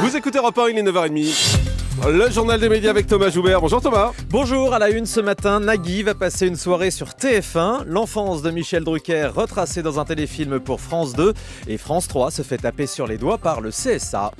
Vous écoutez Europe 1, il est 9h30. Le journal des médias avec Thomas Joubert. Bonjour Thomas. Bonjour, à la une ce matin, Nagui va passer une soirée sur TF1. L'enfance de Michel Drucker retracée dans un téléfilm pour France 2. Et France 3 se fait taper sur les doigts par le CSA.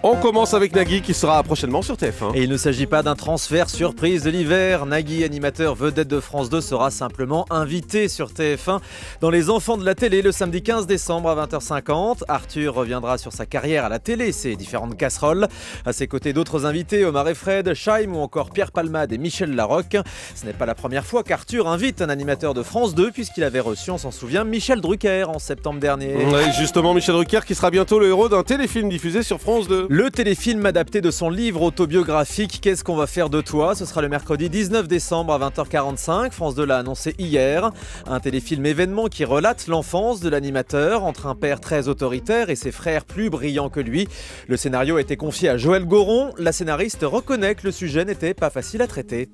On commence avec Nagui qui sera prochainement sur TF1. Et il ne s'agit pas d'un transfert surprise de l'hiver. Nagui, animateur vedette de France 2, sera simplement invité sur TF1 dans Les Enfants de la télé le samedi 15 décembre à 20h50. Arthur reviendra sur sa carrière à la télé, ses différentes casseroles. À ses côtés d'autres invités, Omar et Fred, Chaim ou encore Pierre Palmade et Michel Larocque. Ce n'est pas la première fois qu'Arthur invite un animateur de France 2 puisqu'il avait reçu, on s'en souvient, Michel Drucker en septembre dernier. Ouais, justement, Michel Drucker qui sera bientôt le héros d'un téléfilm diffusé sur France 2. Le téléfilm adapté de son livre autobiographique Qu'est-ce qu'on va faire de toi ? Ce sera le mercredi 19 décembre à 20h45. France 2 l'a annoncé hier. Un téléfilm événement qui relate l'enfance de l'animateur entre un père très autoritaire et ses frères plus brillants que lui. Le scénario a été confié à Joël Goron. La scénariste reconnaît que le sujet n'était pas facile à traiter.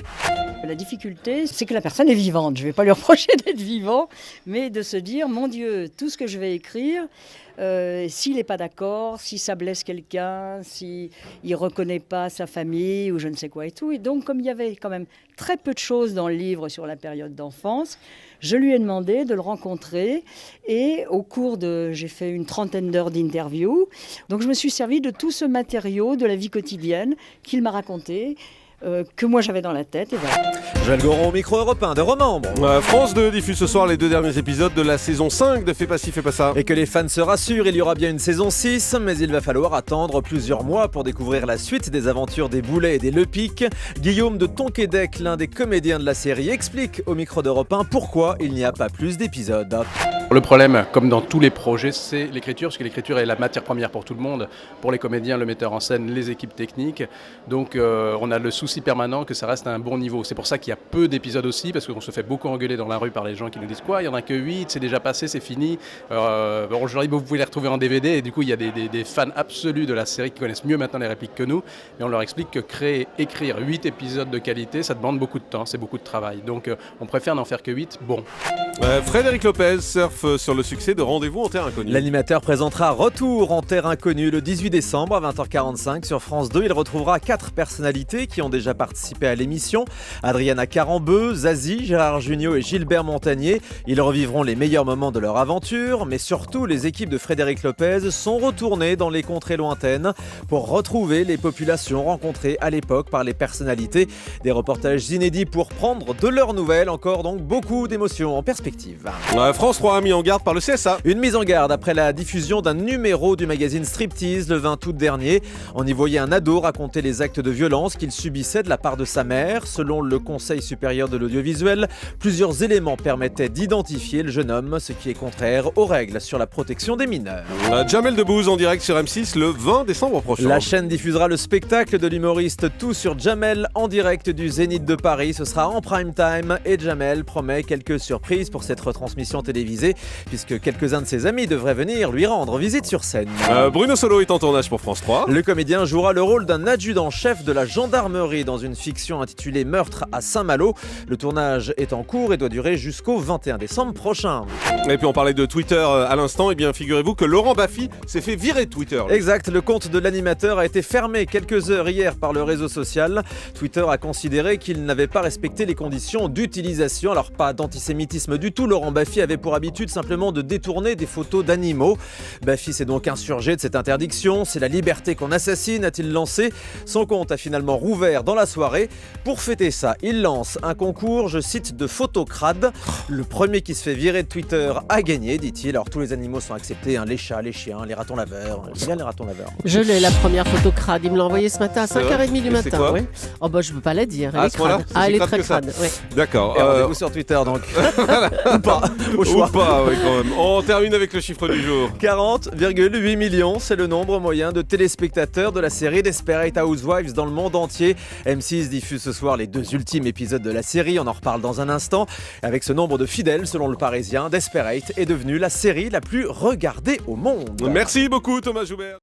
La difficulté, c'est que la personne est vivante. Je ne vais pas lui reprocher d'être vivant, mais de se dire, mon Dieu, tout ce que je vais écrire, s'il n'est pas d'accord, si ça blesse quelqu'un, s'il ne reconnaît pas sa famille ou je ne sais quoi et tout. Et donc, comme il y avait quand même très peu de choses dans le livre sur la période d'enfance, je lui ai demandé de le rencontrer et j'ai fait une trentaine d'heures d'interview. Donc, je me suis servi de tout ce matériau de la vie quotidienne qu'il m'a raconté, que moi j'avais dans la tête et voilà. Joël Goron au micro européen de Romembre. France 2 diffuse ce soir les 2 derniers épisodes de la saison 5 de Fais pas ci, fais pas ça. Et que les fans se rassurent, il y aura bien une saison 6, mais il va falloir attendre plusieurs mois pour découvrir la suite des aventures des Boulets et des Lepic. Guillaume de Tonquédec, l'un des comédiens de la série, explique au micro d'Europe 1 pourquoi il n'y a pas plus d'épisodes. Le problème, comme dans tous les projets, c'est l'écriture, parce que l'écriture est la matière première pour tout le monde, pour les comédiens, le metteur en scène, les équipes techniques. Donc on a le souci permanent que ça reste à un bon niveau. C'est pour ça qu'il y a peu d'épisodes aussi, parce qu'on se fait beaucoup engueuler dans la rue par les gens qui nous disent quoi, il n'y en a que 8, c'est déjà passé, c'est fini. Aujourd'hui, vous pouvez les retrouver en DVD, et du coup il y a des fans absolus de la série qui connaissent mieux maintenant les répliques que nous, et on leur explique que écrire 8 épisodes de qualité, ça demande beaucoup de temps, c'est beaucoup de travail. Donc on préfère n'en faire que 8, bon. Frédéric Lopez surfe sur le succès de Rendez-vous en Terre Inconnue. L'animateur présentera Retour en Terre Inconnue le 18 décembre à 20h45 sur France 2. Il retrouvera 4 personnalités qui ont déjà participé à l'émission. Adriana Carambeu, Zazie, Gérard Jugnot et Gilbert Montagnier. Ils revivront les meilleurs moments de leur aventure, mais surtout les équipes de Frédéric Lopez sont retournées dans les contrées lointaines pour retrouver les populations rencontrées à l'époque par les personnalités. Des reportages inédits pour prendre de leurs nouvelles. Encore donc beaucoup d'émotions en perspective. France 3 a mis en garde par le CSA. Une mise en garde après la diffusion d'un numéro du magazine Striptease le 20 août dernier. On y voyait un ado raconter les actes de violence qu'il subissait de la part de sa mère. Selon le Conseil supérieur de l'audiovisuel, plusieurs éléments permettaient d'identifier le jeune homme, ce qui est contraire aux règles sur la protection des mineurs. Jamel Debbouze en direct sur M6 le 20 décembre prochain. La chaîne diffusera le spectacle de l'humoriste Tout sur Jamel en direct du Zénith de Paris. Ce sera en prime time et Jamel promet quelques surprises pour cette retransmission télévisée, puisque quelques-uns de ses amis devraient venir lui rendre visite sur scène. Bruno Solo est en tournage pour France 3. Le comédien jouera le rôle d'un adjudant-chef de la gendarmerie dans une fiction intitulée Meurtre à Saint-Malo. Le tournage est en cours et doit durer jusqu'au 21 décembre prochain. Et puis on parlait de Twitter à l'instant, et bien figurez-vous que Laurent Baffy s'est fait virer de Twitter. Exact, le compte de l'animateur a été fermé quelques heures hier par le réseau social. Twitter a considéré qu'il n'avait pas respecté les conditions d'utilisation. Alors pas d'antisémitisme du tout, Laurent Baffy avait pour habitude simplement de détourner des photos d'animaux. Baffy s'est donc insurgé de cette interdiction. C'est la liberté qu'on assassine, a-t-il lancé. Son compte a finalement rouvert dans la soirée. Pour fêter ça, il lance un concours, je cite, de photos crades. Le premier qui se fait virer de Twitter a gagné, dit-il. Alors tous les animaux sont acceptés, les chats, les chiens, les ratons laveurs. J'aime bien les ratons laveurs. Je l'ai, la première photo crade. Il me l'a envoyée ce matin à 5h30 du matin. C'est quoi? Ouais. Oh bah je peux pas la dire. Elle À est ce moment-là, crade. c'est Elle est crade très que ça. crade. Ouais. D'accord. Et rendez-vous sur Twitter donc. Ou pas, au choix. Ou pas, oui, quand même. On termine avec le chiffre du jour. 40,8 millions, c'est le nombre moyen de téléspectateurs de la série Desperate Housewives dans le monde entier. M6 diffuse ce soir les 2 ultimes épisodes de la série, on en reparle dans un instant. Avec ce nombre de fidèles, selon le Parisien, Desperate est devenue la série la plus regardée au monde. Merci beaucoup Thomas Joubert.